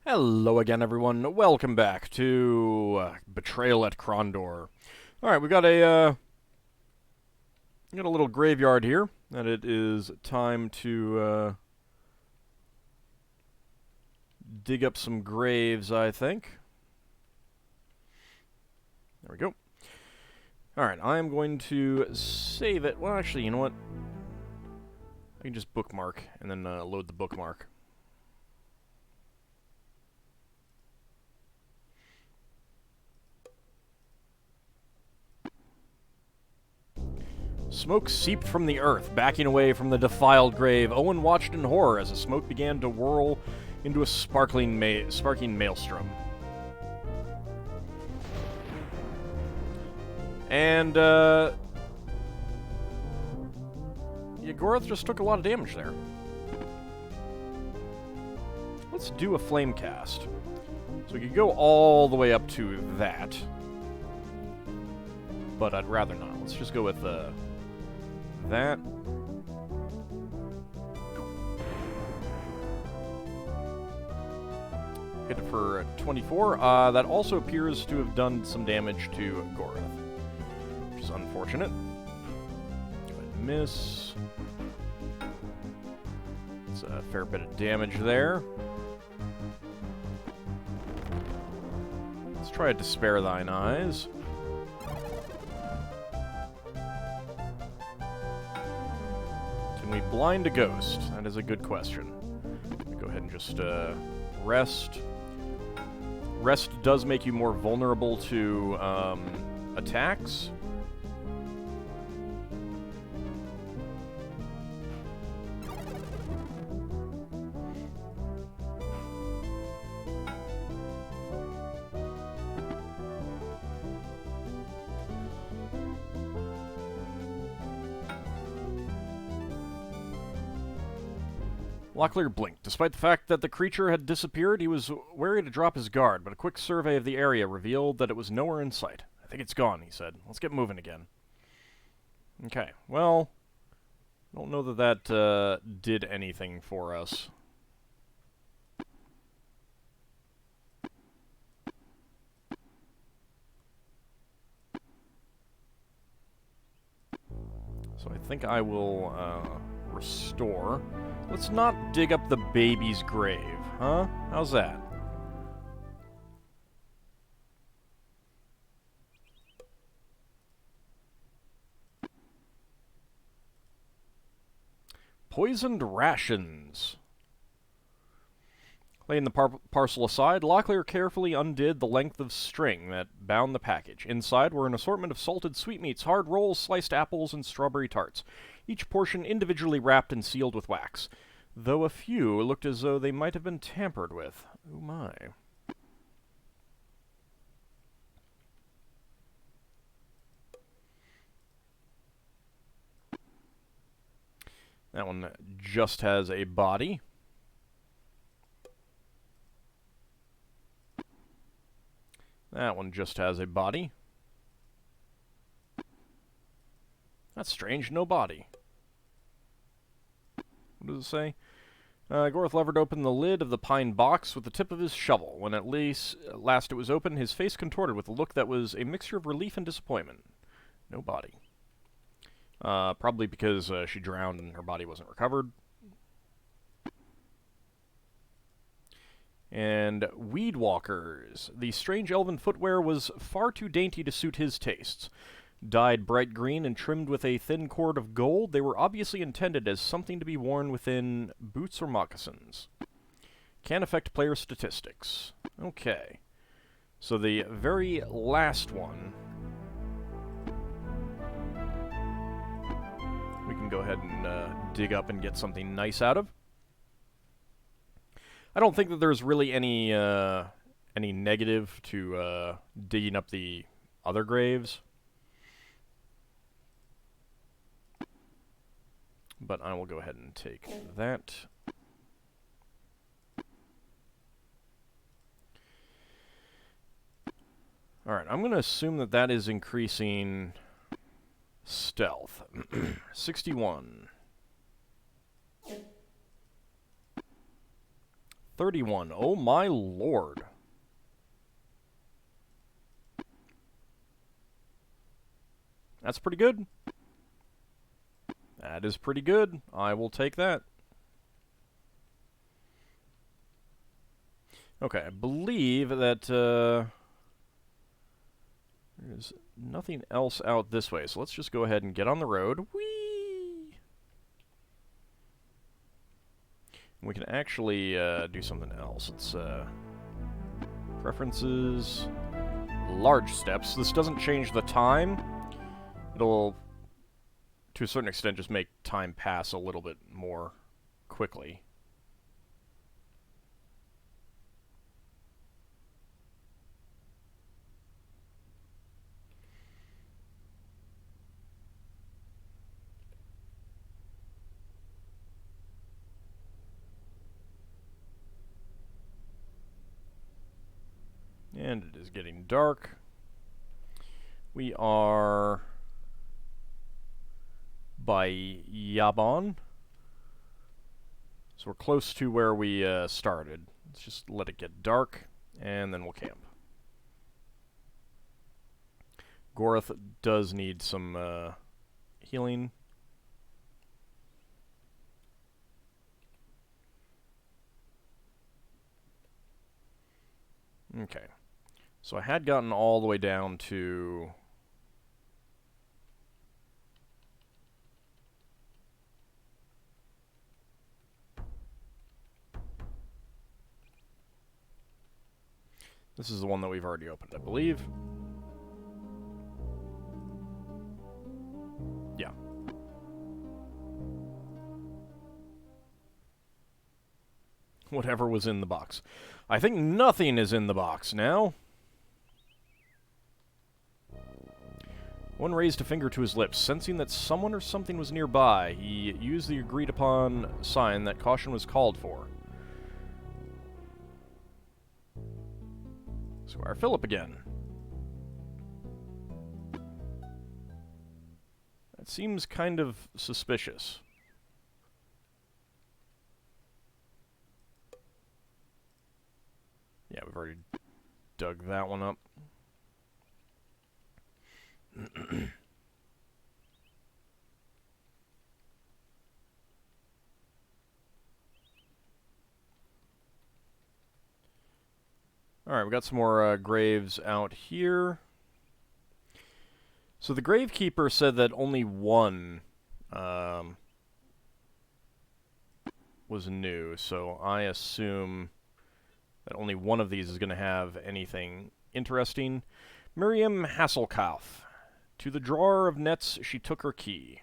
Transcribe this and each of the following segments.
Hello again, everyone. Welcome back to Betrayal at Krondor. All right, we got a little graveyard here that it is time to dig up some graves, I think. There we go. All right, I am going to save it. Well, actually, you know what? I can just bookmark and then load the bookmark. Smoke seeped from the earth, backing away from the defiled grave. Owen watched in horror as the smoke began to whirl into a sparking maelstrom. And, yeah, Goroth just took a lot of damage there. Let's do a flame cast. So we could go all the way up to that. But I'd rather not. Let's just go with, that. Hit it for 24. That also appears to have done some damage to Goroth, which is unfortunate. Go ahead and miss. It's a fair bit of damage there. Let's try to spare thine eyes. Can we blind a ghost? That is a good question. Go ahead and just rest. Rest does make you more vulnerable to attacks. Locklear blinked. Despite the fact that the creature had disappeared, he was wary to drop his guard, but a quick survey of the area revealed that it was nowhere in sight. I think it's gone, he said. Let's get moving again. Okay, well, I don't know that that did anything for us. So I think I will restore. Let's not dig up the baby's grave, huh? How's that? Poisoned rations. Laying the parcel aside, Locklear carefully undid the length of string that bound the package. Inside were an assortment of salted sweetmeats, hard rolls, sliced apples, and strawberry tarts, each portion individually wrapped and sealed with wax, though a few looked as though they might have been tampered with. Oh my. That one just has a body. That one just has a body. That's strange, no body. What does it say? Goroth levered open the lid of the pine box with the tip of his shovel. When at last it was open, his face contorted with a look that was a mixture of relief and disappointment. No body. Probably because she drowned and her body wasn't recovered. And weed walkers. The strange elven footwear was far too dainty to suit his tastes. Dyed bright green and trimmed with a thin cord of gold, they were obviously intended as something to be worn within boots or moccasins. Can affect player statistics. Okay. So the very last one, we can go ahead and dig up and get something nice out of. I don't think that there's really any negative to digging up the other graves. But I will go ahead and take that. Alright, I'm going to assume that that is increasing stealth. 61. 31. Oh my lord. That's pretty good. That is pretty good. I will take that. Okay, I believe that there's nothing else out this way, so let's just go ahead and get on the road. Whee! We can actually do something else. It's preferences, large steps. This doesn't change the time. It'll, to a certain extent, just make time pass a little bit more quickly. And it is getting dark. We are by Yabon. So we're close to where we started. Let's just let it get dark, and then we'll camp. Gorath does need some healing. Okay. So I had gotten all the way down to... This is the one that we've already opened, I believe. Yeah. Whatever was in the box. I think nothing is in the box now. One raised a finger to his lips, sensing that someone or something was nearby. He used the agreed-upon sign that caution was called for. Squire Philip again. That seems kind of suspicious. Yeah, we've already dug that one up. Alright, we got some more graves out here. So the Gravekeeper said that only one was new, so I assume that only one of these is going to have anything interesting. Miriam Hasselkauf. To the drawer of nets she took her key.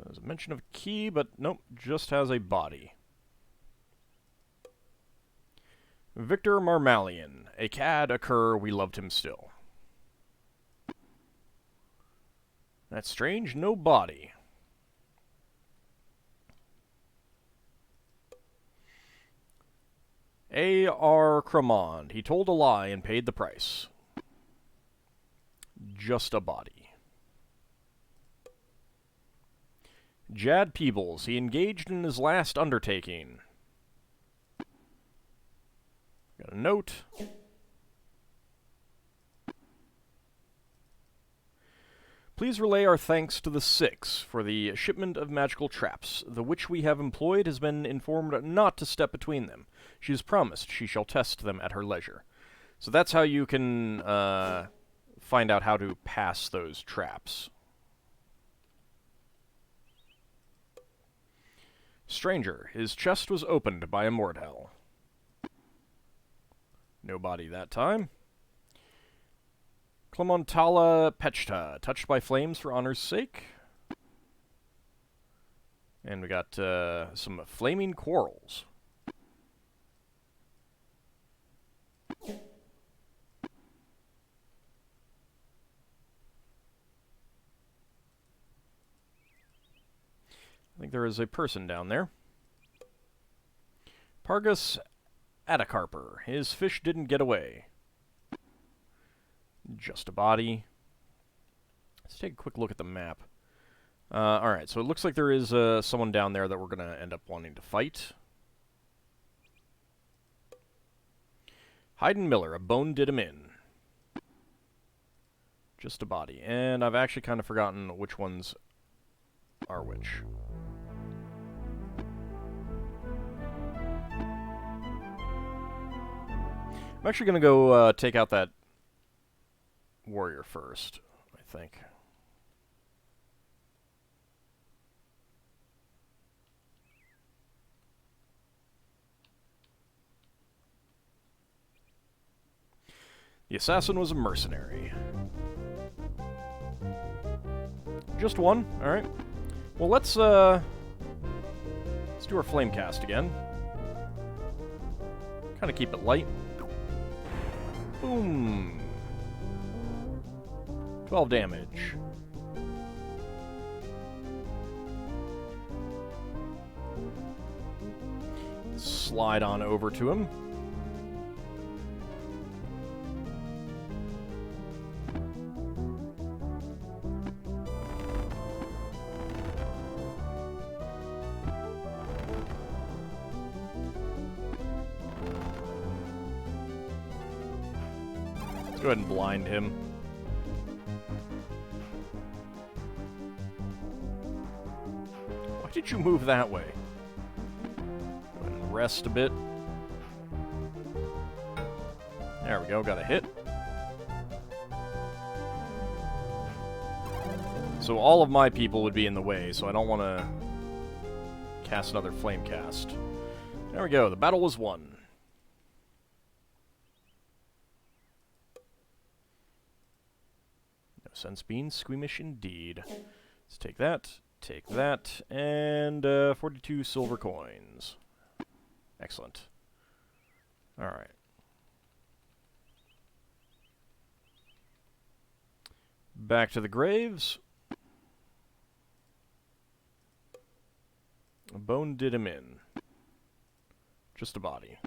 There's a mention of key, but nope, just has a body. Victor Marmalian. A cad, a cur, we loved him still. That's strange, no body. A.R. Cremond. He told a lie and paid the price. Just a body. Jad Peebles. He engaged in his last undertaking. Got a note. Please relay our thanks to the Six for the shipment of magical traps. The witch we have employed has been informed not to step between them. She has promised she shall test them at her leisure. So that's how you can find out how to pass those traps. Stranger. His chest was opened by a Moredhel. No body that time. Clementala Pechta, touched by flames for honor's sake. And we got some flaming quarrels. I think there is a person down there. Pargus Atacarper. His fish didn't get away. Just a body. Let's take a quick look at the map. Alright, so it looks like there is someone down there that we're going to end up wanting to fight. Hayden Miller, a bone did him in. Just a body. And I've actually kind of forgotten which ones are which. I'm actually going to go take out that warrior first, I think. The assassin was a mercenary. Just one? Alright. Well, let's do our flame cast again. Kind of keep it light. Boom. 12 damage. Slide on over to him. Go ahead and blind him. Why did you move that way? Go ahead and rest a bit. There we go, got a hit. So all of my people would be in the way, so I don't want to cast another flame cast. There we go, the battle was won. Sense being squeamish indeed. Let's take that, and 42 silver coins. Excellent. Alright. Back to the graves. A bone did him in. Just a body.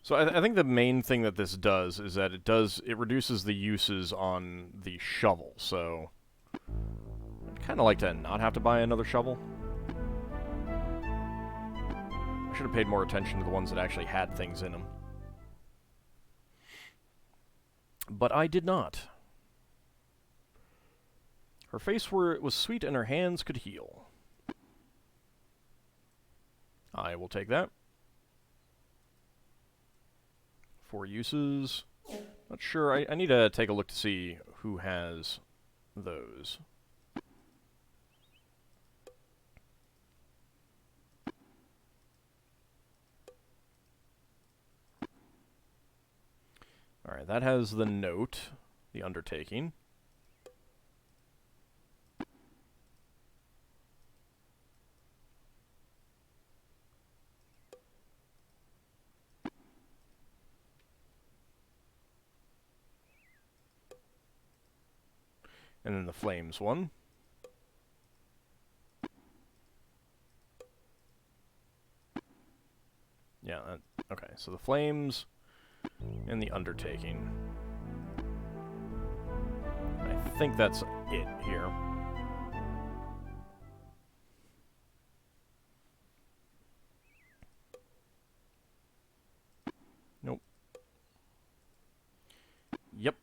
So I think the main thing that this does is that it reduces the uses on the shovel, so I'd kind of like to not have to buy another shovel. I should have paid more attention to the ones that actually had things in them. But I did not. Her face was sweet and her hands could heal. I will take that. 4 uses. Not sure. I need to take a look to see who has those. Alright, that has the note, the undertaking. And then the flames one. Yeah, okay, so the flames and the undertaking. I think that's it here. Nope. Yep.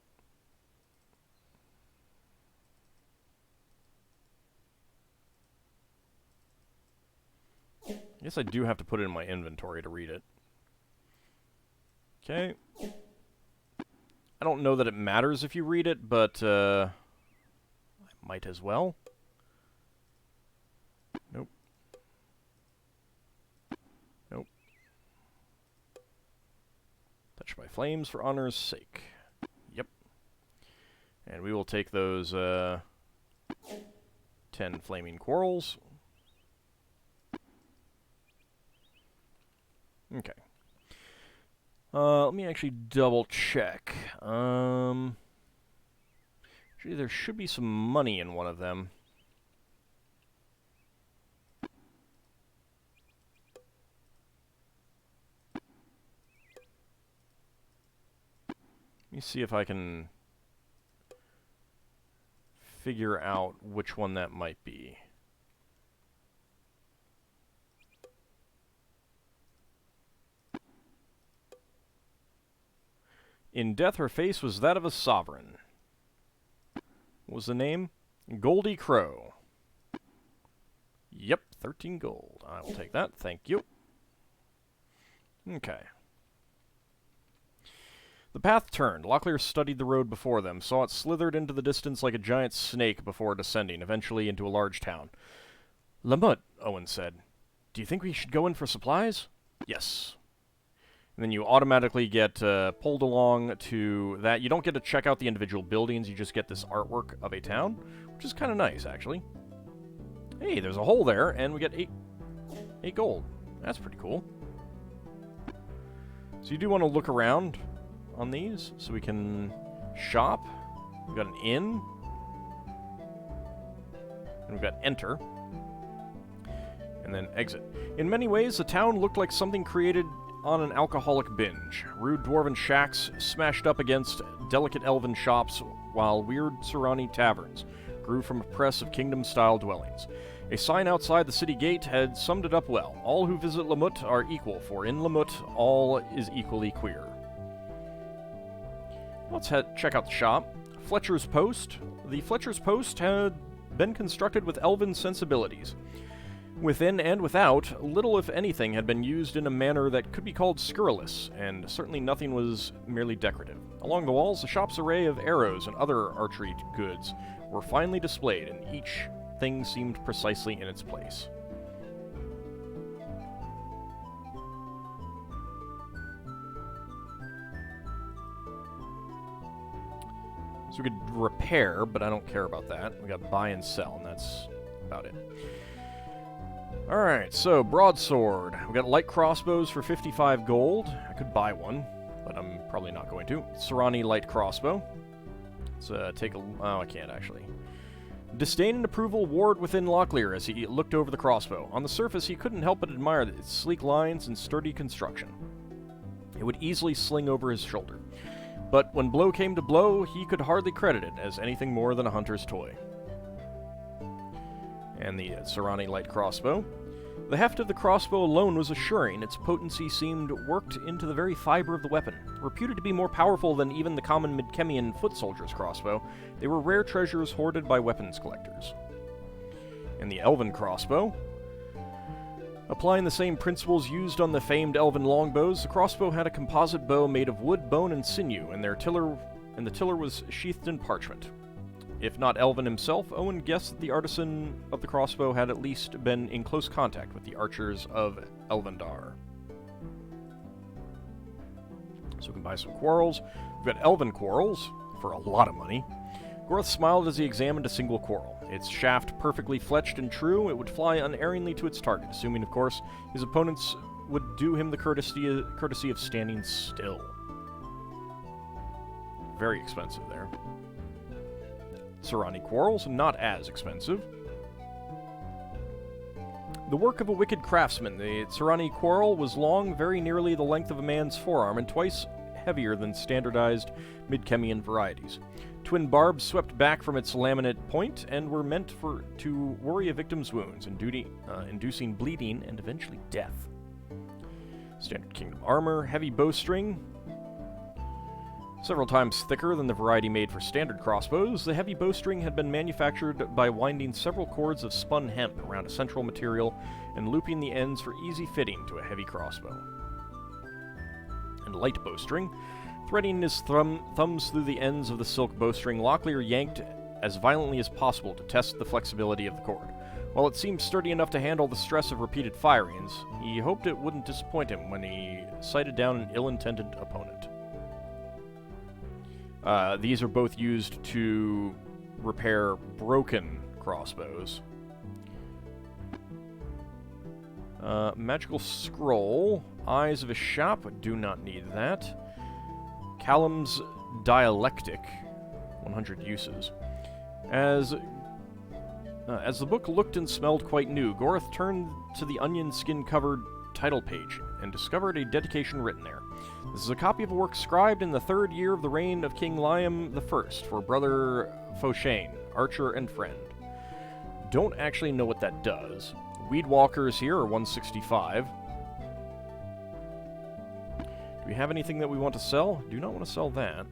I guess I do have to put it in my inventory to read it. Okay. I don't know that it matters if you read it, but I might as well. Nope. Nope. Touch by flames for honor's sake. Yep. And we will take those 10 flaming quarrels. Okay. Let me actually double check. Actually, there should be some money in one of them. Let me see if I can figure out which one that might be. In death, her face was that of a sovereign. What was the name? Goldie Crow. Yep, 13 gold. I will take that. Thank you. Okay. The path turned. Locklear studied the road before them, saw it slithered into the distance like a giant snake before descending, eventually into a large town. Lamut, Owen said. Do you think we should go in for supplies? Yes. And then you automatically get pulled along to that. You don't get to check out the individual buildings, you just get this artwork of a town, which is kind of nice, actually. Hey, there's a hole there, and we get 8 gold. That's pretty cool. So you do want to look around on these, so we can shop. We've got an inn. And we've got enter. And then exit. In many ways, the town looked like something created on an alcoholic binge. Rude dwarven shacks smashed up against delicate elven shops, while weird Serrani taverns grew from a press of kingdom-style dwellings. A sign outside the city gate had summed it up well. All who visit Lamut are equal, for in Lamut all is equally queer. Let's check out the shop. Fletcher's Post. The Fletcher's Post had been constructed with elven sensibilities. Within and without, little if anything had been used in a manner that could be called scurrilous, and certainly nothing was merely decorative. Along the walls, the shop's array of arrows and other archery goods were finely displayed, and each thing seemed precisely in its place. So we could repair, but I don't care about that. We got buy and sell, and that's about it. Alright, so broadsword. We got light crossbows for 55 gold. I could buy one, but I'm probably not going to. Serrani light crossbow. Let's take a... Oh, I can't, actually. Disdain and approval warred within Locklear as he looked over the crossbow. On the surface, he couldn't help but admire its sleek lines and sturdy construction. It would easily sling over his shoulder. But when blow came to blow, he could hardly credit it as anything more than a hunter's toy. And the Serrani light crossbow. The heft of the crossbow alone was assuring. Its potency seemed worked into the very fiber of the weapon. Reputed to be more powerful than even the common Midkemian foot soldier's crossbow, they were rare treasures hoarded by weapons collectors. And the elven crossbow. Applying the same principles used on the famed elven longbows, the crossbow had a composite bow made of wood, bone, and sinew, and the tiller was sheathed in parchment. If not elven himself, Owen guessed that the artisan of the crossbow had at least been in close contact with the archers of Elvendar. So we can buy some quarrels. We've got elven quarrels for a lot of money. Gorth smiled as he examined a single quarrel. Its shaft perfectly fletched and true, it would fly unerringly to its target, assuming, of course, his opponents would do him the courtesy of standing still. Very expensive there. Serrani quarrels, not as expensive. The work of a wicked craftsman, the Serrani quarrel was long, very nearly the length of a man's forearm, and twice heavier than standardized Midkemian varieties. Twin barbs swept back from its laminate point and were meant to worry a victim's wounds, inducing bleeding and eventually death. Standard Kingdom armor, heavy bowstring, several times thicker than the variety made for standard crossbows. The heavy bowstring had been manufactured by winding several cords of spun hemp around a central material and looping the ends for easy fitting to a heavy crossbow. And light bowstring. Threading his thumbs through the ends of the silk bowstring, Locklear yanked as violently as possible to test the flexibility of the cord. While it seemed sturdy enough to handle the stress of repeated firings, he hoped it wouldn't disappoint him when he sighted down an ill-intended opponent. These are both used to repair broken crossbows. Magical Scroll. Eyes of a Shop. Do not need that. Callum's Dialectic. 100 uses. As the book looked and smelled quite new, Gorth turned to the onion skin-covered title page and discovered a dedication written there. This is a copy of a work scribed in the 3rd year of the reign of King Liam I for brother Foshane, archer and friend. Don't actually know what that does. Weedwalkers here are 165. Do we we have anything that we want to sell? Do not want to sell that.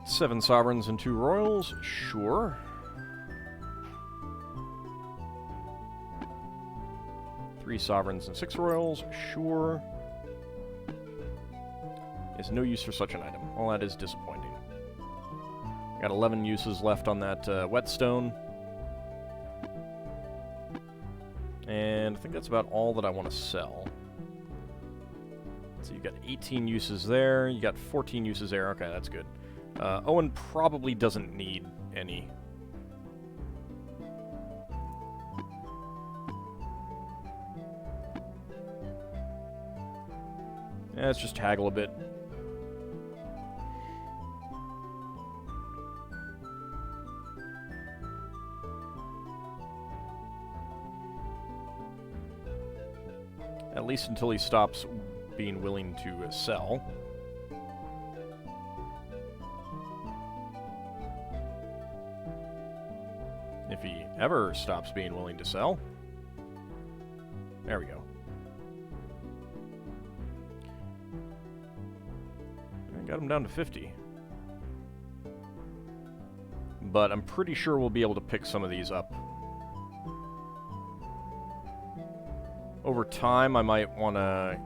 Seven sovereigns and 2 royals, sure. Three sovereigns and 6 royals, sure. There's no use for such an item. Well, that is disappointing. Got 11 uses left on that whetstone. And I think that's about all that I want to sell. So you got 18 uses there, you got 14 uses there. Okay, that's good. Owen probably doesn't need any. Yeah, let's just haggle a bit. At least until he stops being willing to sell. If he ever stops being willing to sell. There we go. I got him down to 50. But I'm pretty sure we'll be able to pick some of these up. Over time, I might want to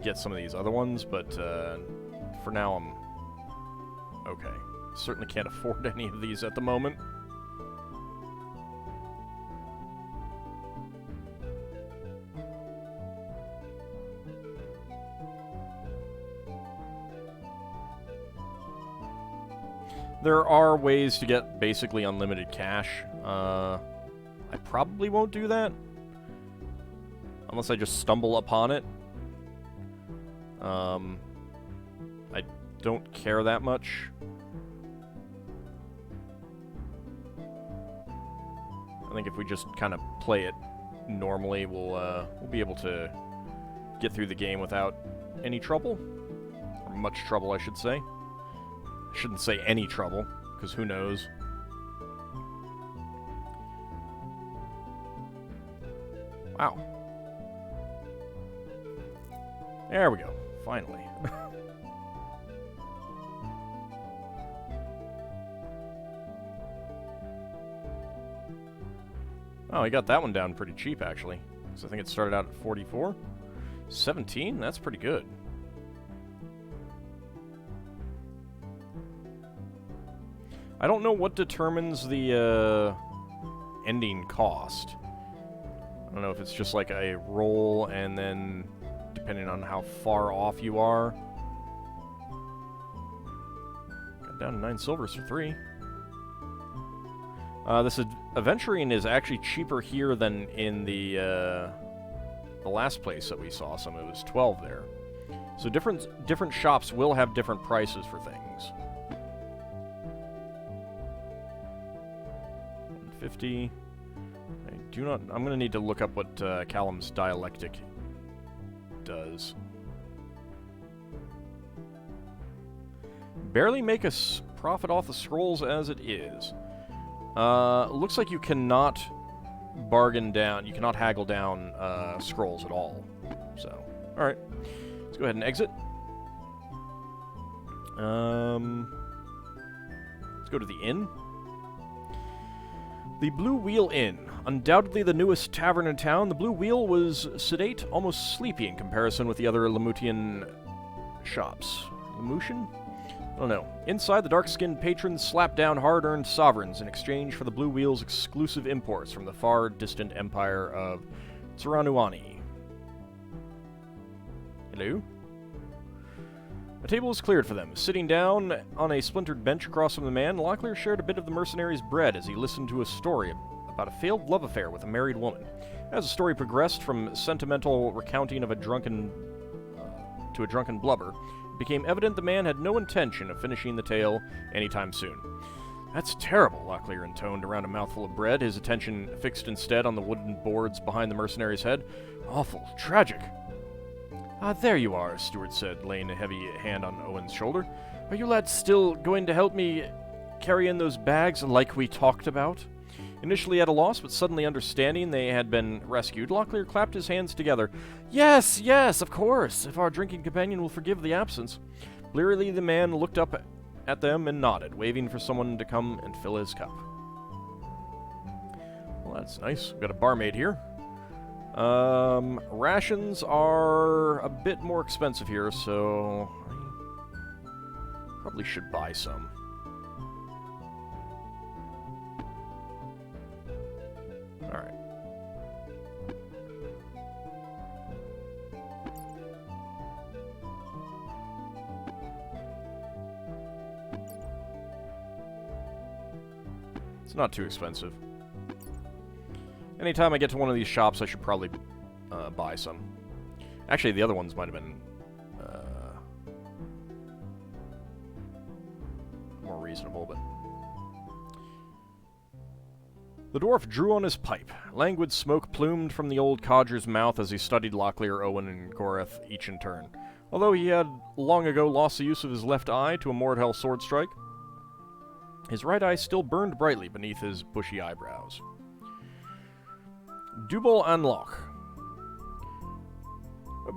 get some of these other ones, but for now, I'm okay. Certainly can't afford any of these at the moment. There are ways to get basically unlimited cash. I probably won't do that. Unless I just stumble upon it. I don't care that much. I think if we just kind of play it normally, we'll be able to get through the game without any trouble. Or much trouble, I should say. I shouldn't say any trouble, because who knows. Wow. There we go. Finally. Oh, he got that one down pretty cheap, actually. So I think it started out at 44. 17? That's pretty good. I don't know what determines the ending cost. I don't know if it's just like a roll and then depending on how far off you are. Got down to 9 silvers for 3. This Aventurine is actually cheaper here than in the last place that we saw some. It was 12 there. So different shops will have different prices for things. 150. I'm going to need to look up what Callum's dialectic does. Barely make a profit off the scrolls as it is. Looks like you cannot bargain down, you cannot haggle down scrolls at all. So, alright. Let's go ahead and exit. Let's go to the inn. The Blue Wheel Inn. Undoubtedly the newest tavern in town, the Blue Wheel was sedate, almost sleepy in comparison with the other Lamutian shops. Lamutian? I don't know. Inside, the dark-skinned patrons slapped down hard-earned sovereigns in exchange for the Blue Wheel's exclusive imports from the far-distant empire of Tsuranuani. Hello? A table was cleared for them. Sitting down on a splintered bench across from the man, Locklear shared a bit of the mercenary's bread as he listened to a story about a failed love affair with a married woman. As the story progressed from sentimental recounting of a drunken to a drunken blubber, it became evident the man had no intention of finishing the tale anytime soon. That's terrible, Locklear intoned around a mouthful of bread, his attention fixed instead on the wooden boards behind the mercenary's head. Awful. Tragic. Ah, there you are, Stewart said, laying a heavy hand on Owen's shoulder. Are you lads still going to help me carry in those bags like we talked about? Initially at a loss, but suddenly understanding they had been rescued, Locklear clapped his hands together. Yes, yes, of course, if our drinking companion will forgive the absence. Blearily the man looked up at them and nodded, waving for someone to come and fill his cup. Well, that's nice. We've got a barmaid here. Rations are a bit more expensive here, so I probably should buy some. Alright. It's not too expensive. Anytime I get to one of these shops, I should probably buy some. Actually, the other ones might have been more reasonable, but... The dwarf drew on his pipe. Languid smoke plumed from the old codger's mouth as he studied Locklear, Owen, and Goreth, each in turn. Although he had long ago lost the use of his left eye to a Moredhel sword strike, his right eye still burned brightly beneath his bushy eyebrows. Dubal Anlock.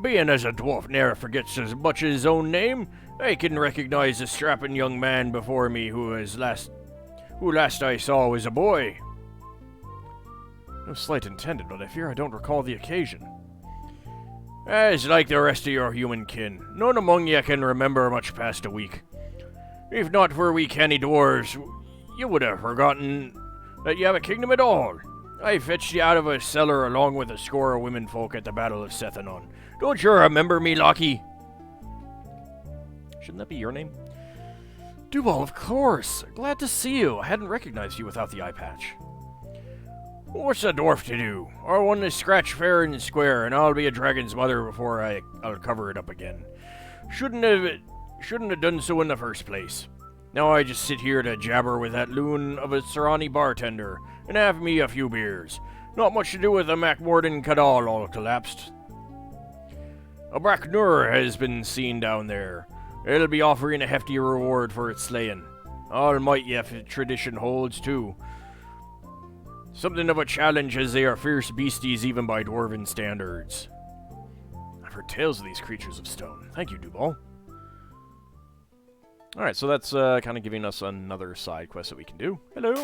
Being as a dwarf ne'er forgets as much as his own name, I can recognize the strapping young man before me who last I saw was a boy. No slight intended, but I fear I don't recall the occasion. As like the rest of your human kin, none among ye can remember much past a week. If not for we canny dwarves, you would have forgotten that you have a kingdom at all. I fetched you out of a cellar along with a score of womenfolk at the Battle of Sethanon. Don't you remember me, Lockie? Shouldn't that be your name? Dubal, of course. Glad to see you. I hadn't recognized you without the eye patch. What's a dwarf to do? Or one to scratch fair and square, and I'll be a dragon's mother before I'll cover it up again. Shouldn't have done so in the first place. Now I just sit here to jabber with that loon of a Serani bartender, and have me a few beers. Not much to do with the Macmordan Cadal all collapsed. A Braknur has been seen down there. It'll be offering a hefty reward for its slaying. All might if tradition holds, too. Something of a challenge, as they are fierce beasties even by dwarven standards. I've heard tales of these creatures of stone. Thank you, Dubal. Alright, so that's kind of giving us another side quest that we can do. Hello!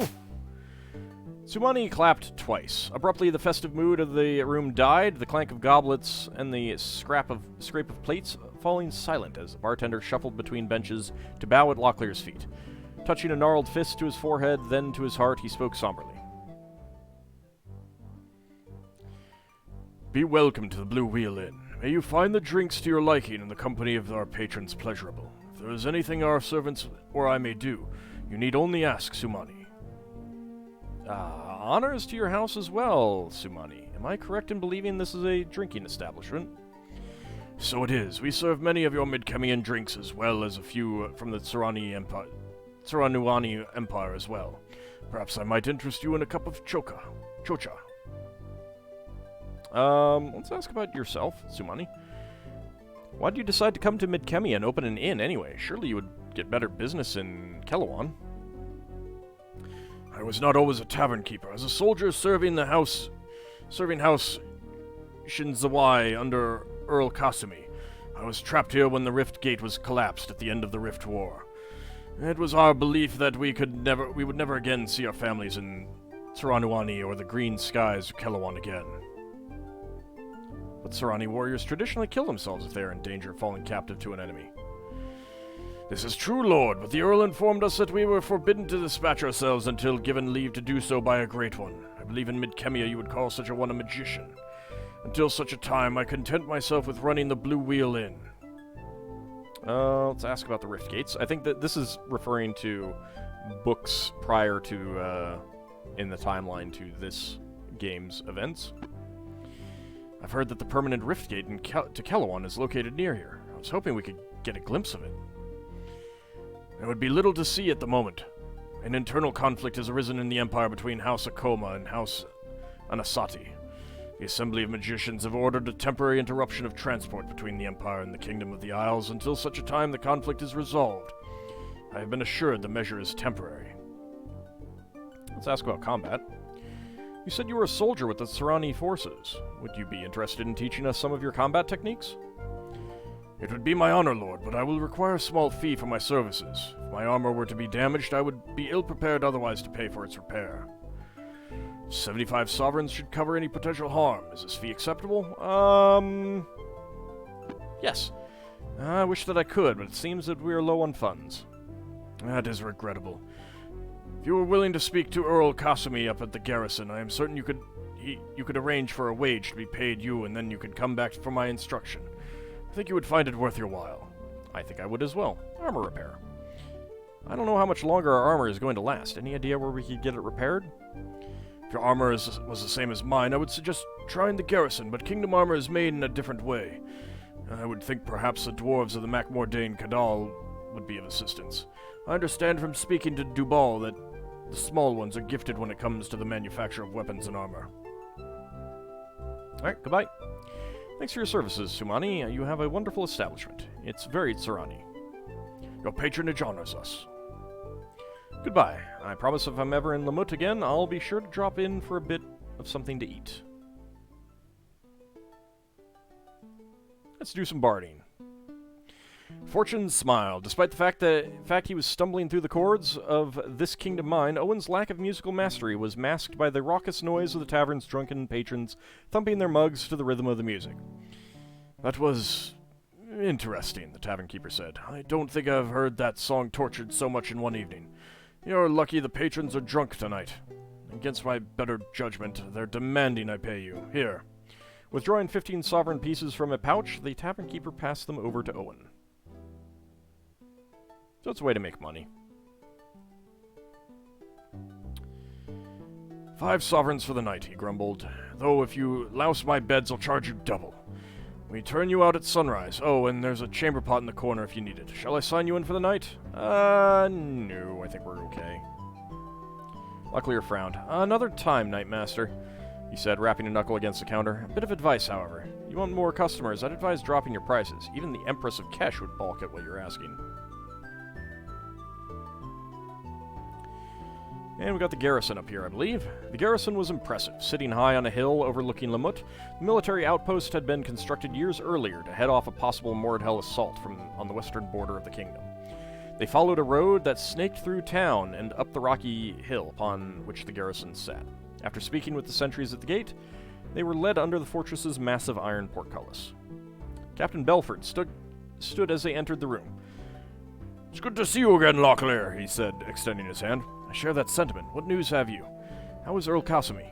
Sumani clapped twice. Abruptly, the festive mood of the room died, the clank of goblets and the scrape of plates falling silent as the bartender shuffled between benches to bow at Locklear's feet. Touching a gnarled fist to his forehead, then to his heart, he spoke somberly. Be welcome to the Blue Wheel Inn. May you find the drinks to your liking and the company of our patrons pleasurable. If there is anything our servants or I may do, you need only ask Sumani. Honors to your house as well, Sumani. Am I correct in believing this is a drinking establishment? So it is. We serve many of your Midkemian drinks as well as a few from the Tsaranuani Empire as well. Perhaps I might interest you in a cup of chocha. Let's ask about yourself, Sumani. Why did you decide to come to Midkemia and open an inn anyway? Surely you would get better business in Kelowon. I was not always a tavern keeper. As a soldier serving House Shinzawai under Earl Kasumi, I was trapped here when the Rift Gate was collapsed at the end of the Riftwar. It was our belief that we would never again see our families in Tsaranuani or the green skies of Kelowon again. But Sarani warriors traditionally kill themselves if they are in danger of falling captive to an enemy. This is true, Lord, but the Earl informed us that we were forbidden to dispatch ourselves until given leave to do so by a great one. I believe in Midkemia you would call such a one a magician. Until such a time, I content myself with running the Blue Wheel Inn. Let's ask about the Rift Gates. I think that this is referring to books prior to, in the timeline to this game's events. I've heard that the permanent Rift Gate to Kelowon is located near here. I was hoping we could get a glimpse of it. There would be little to see at the moment. An internal conflict has arisen in the Empire between House Akoma and House Anasati. The Assembly of Magicians have ordered a temporary interruption of transport between the Empire and the Kingdom of the Isles until such a time the conflict is resolved. I have been assured the measure is temporary. Let's ask about combat. You said you were a soldier with the Sarani forces. Would you be interested in teaching us some of your combat techniques? It would be my honor, Lord, but I will require a small fee for my services. If my armor were to be damaged, I would be ill-prepared otherwise to pay for its repair. 75 sovereigns should cover any potential harm. Is this fee acceptable? Yes. I wish that I could, but it seems that we are low on funds. That is regrettable. If you were willing to speak to Earl Kasumi up at the garrison, I am certain you could arrange for a wage to be paid you, and then you could come back for my instruction. I think you would find it worth your while. I think I would as well. Armor repair. I don't know how much longer our armor is going to last. Any idea where we could get it repaired? If your armor was the same as mine, I would suggest trying the garrison, but kingdom armor is made in a different way. I would think perhaps the dwarves of the Macmordain Kadal would be of assistance. I understand from speaking to Dubal that the small ones are gifted when it comes to the manufacture of weapons and armor. Alright, goodbye. Thanks for your services, Sumani. You have a wonderful establishment. It's very Tsarani. Your patronage honors us. Goodbye. I promise if I'm ever in Lamut again, I'll be sure to drop in for a bit of something to eat. Let's do some barding. Fortune smiled. Despite the fact he was stumbling through the chords of This Kingdom Mine, Owen's lack of musical mastery was masked by the raucous noise of the tavern's drunken patrons thumping their mugs to the rhythm of the music. That was interesting, the tavern keeper said. I don't think I've heard that song tortured so much in one evening. You're lucky the patrons are drunk tonight. Against my better judgment, they're demanding I pay you. Here. Withdrawing 15 sovereign pieces from a pouch, the tavern keeper passed them over to Owen. So it's a way to make money. 5 sovereigns for the night, he grumbled. Though if you louse my beds, I'll charge you double. We turn you out at sunrise. Oh, and there's a chamber pot in the corner if you need it. Shall I sign you in for the night? No, I think we're okay. Locklear frowned. Another time, Knightmaster, he said, rapping a knuckle against the counter. A bit of advice, however. You want more customers, I'd advise dropping your prices. Even the Empress of Kesh would balk at what you're asking. And we got the garrison up here, I believe. The garrison was impressive. Sitting high on a hill overlooking Lamut, the military outpost had been constructed years earlier to head off a possible Moredhel assault on the western border of the kingdom. They followed a road that snaked through town and up the rocky hill upon which the garrison sat. After speaking with the sentries at the gate, they were led under the fortress's massive iron portcullis. Captain Belford stood as they entered the room. It's good to see you again, Locklear, he said, extending his hand. I share that sentiment. What news have you? How is Earl Kasumi?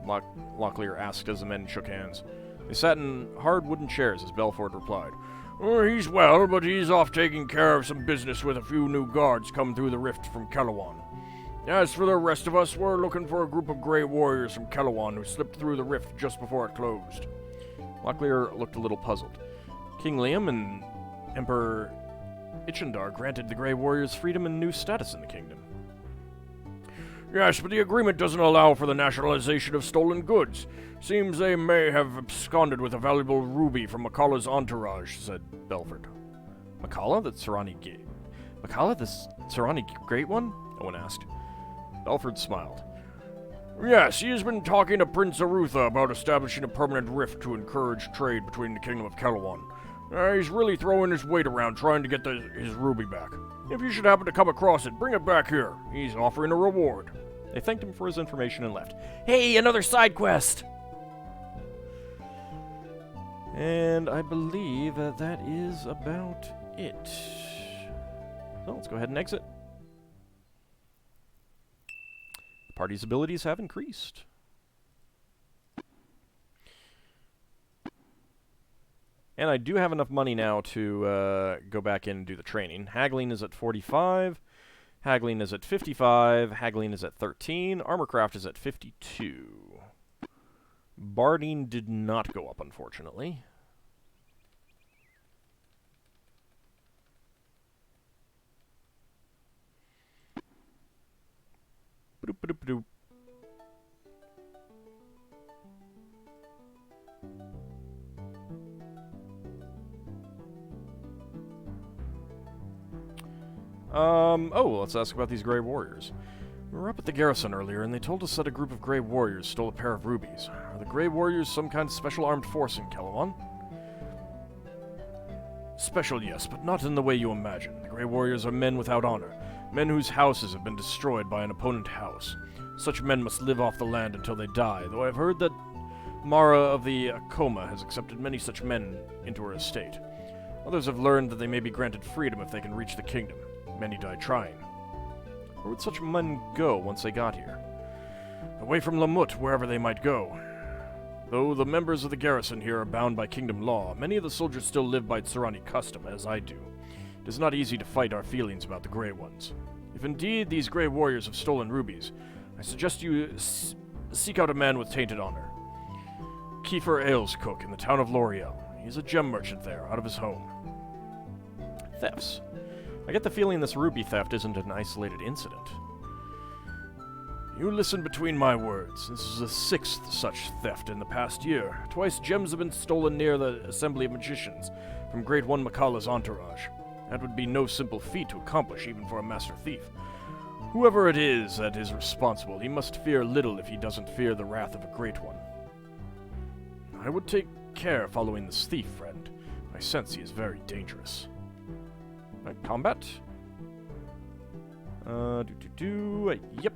Locklear asked as the men shook hands. They sat in hard wooden chairs as Belford replied. Oh, he's well, but he's off taking care of some business with a few new guards come through the rift from Kellowan. As for the rest of us, we're looking for a group of Grey Warriors from Kellowan who slipped through the rift just before it closed. Locklear looked a little puzzled. King Liam and Emperor Ichendar granted the Grey Warriors freedom and new status in the kingdom. Yes, but the agreement doesn't allow for the nationalization of stolen goods. Seems they may have absconded with a valuable ruby from Makala's entourage, said Belford. Makala, the Tsarani Great One? Owen asked. Belford smiled. Yes, he has been talking to Prince Arutha about establishing a permanent rift to encourage trade between the Kingdom of Kellowan. He's really throwing his weight around trying to get his ruby back. If you should happen to come across it, bring it back here. He's offering a reward. They thanked him for his information and left. Hey, another side quest! And I believe that is about it. So let's go ahead and exit. The party's abilities have increased. And I do have enough money now to go back in and do the training. Haggling is at 45. Haggling is at 55. Haggling is at 13. Armorcraft is at 52. Barding did not go up, unfortunately. Ba-doop-ba-doop. Oh, let's ask about these Grey Warriors. We were up at the garrison earlier, and they told us that a group of Grey Warriors stole a pair of rubies. Are the Grey Warriors some kind of special armed force in Kelowon? Special, yes, but not in the way you imagine. The Grey Warriors are men without honor, men whose houses have been destroyed by an opponent house. Such men must live off the land until they die, though I've heard that Mara of the Coma has accepted many such men into her estate. Others have learned that they may be granted freedom if they can reach the kingdom. Many die trying. Where would such men go once they got here? Away from Lamut, wherever they might go. Though the members of the garrison here are bound by kingdom law, many of the soldiers still live by Tsurani custom, as I do. It is not easy to fight our feelings about the Grey Ones. If indeed these Grey Warriors have stolen rubies, I suggest you seek out a man with tainted honor. Kiefer Alescook in the town of L'Oreal. He's a gem merchant there, out of his home. Thefts. I get the feeling this ruby theft isn't an isolated incident. You listen between my words. This is the 6th such theft in the past year. Twice gems have been stolen near the Assembly of Magicians from Great One Makala's entourage. That would be no simple feat to accomplish, even for a master thief. Whoever it is that is responsible, he must fear little if he doesn't fear the wrath of a Great One. I would take care following this thief, friend. I sense he is very dangerous. Combat? Yep.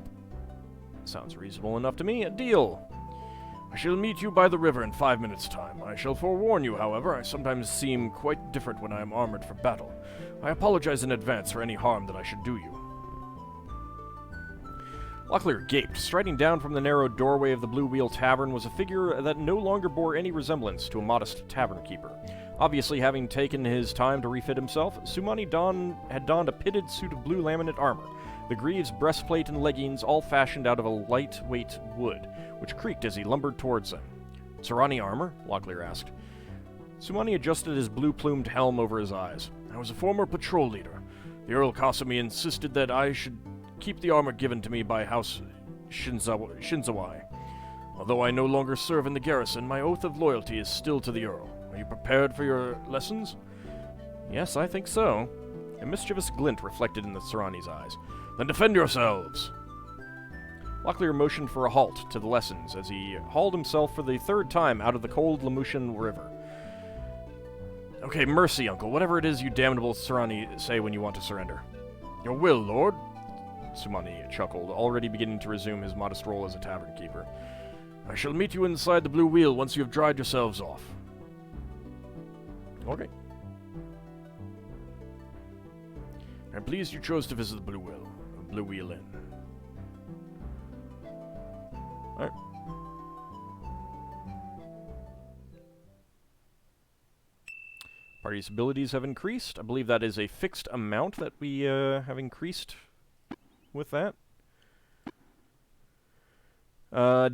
Sounds reasonable enough to me. A deal. I shall meet you by the river in 5 minutes' time. I shall forewarn you, however, I sometimes seem quite different when I am armored for battle. I apologize in advance for any harm that I should do you. Locklear gaped. Striding down from the narrow doorway of the Blue Wheel Tavern was a figure that no longer bore any resemblance to a modest tavern keeper. Obviously, having taken his time to refit himself, Sumani had donned a pitted suit of blue laminate armor, the greaves, breastplate, and leggings all fashioned out of a lightweight wood, which creaked as he lumbered towards them. Tsurani armor? Locklear asked. Sumani adjusted his blue-plumed helm over his eyes. I was a former patrol leader. The Earl Kasumi insisted that I should keep the armor given to me by House Shinzawai. Although I no longer serve in the garrison, my oath of loyalty is still to the Earl. Are you prepared for your lessons? Yes, I think so. A mischievous glint reflected in the Tsurani's eyes. Then defend yourselves! Locklear motioned for a halt to the lessons as he hauled himself for the 3rd time out of the cold Lamutian river. Okay, mercy, uncle. Whatever it is you damnable Tsurani say when you want to surrender. Your will, lord. Sumani chuckled, already beginning to resume his modest role as a tavern keeper. I shall meet you inside the Blue Wheel once you have dried yourselves off. Okay. I'm pleased you chose to visit the Blue Wheel Inn. Alright. Party's abilities have increased. I believe that is a fixed amount that we have increased with that.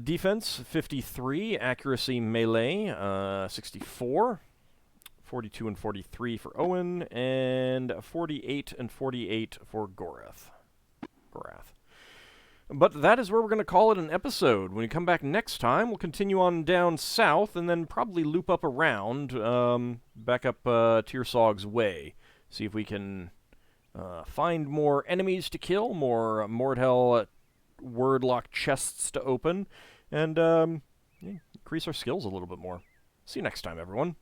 Defense, 53. Accuracy, melee, 64. 42 and 43 for Owen, and 48 and 48 for Gorath. But that is where we're going to call it an episode. When we come back next time, we'll continue on down south, and then probably loop up around, back up Tearsog's Way. See if we can find more enemies to kill, more Moredhel wordlock chests to open, and increase our skills a little bit more. See you next time, everyone.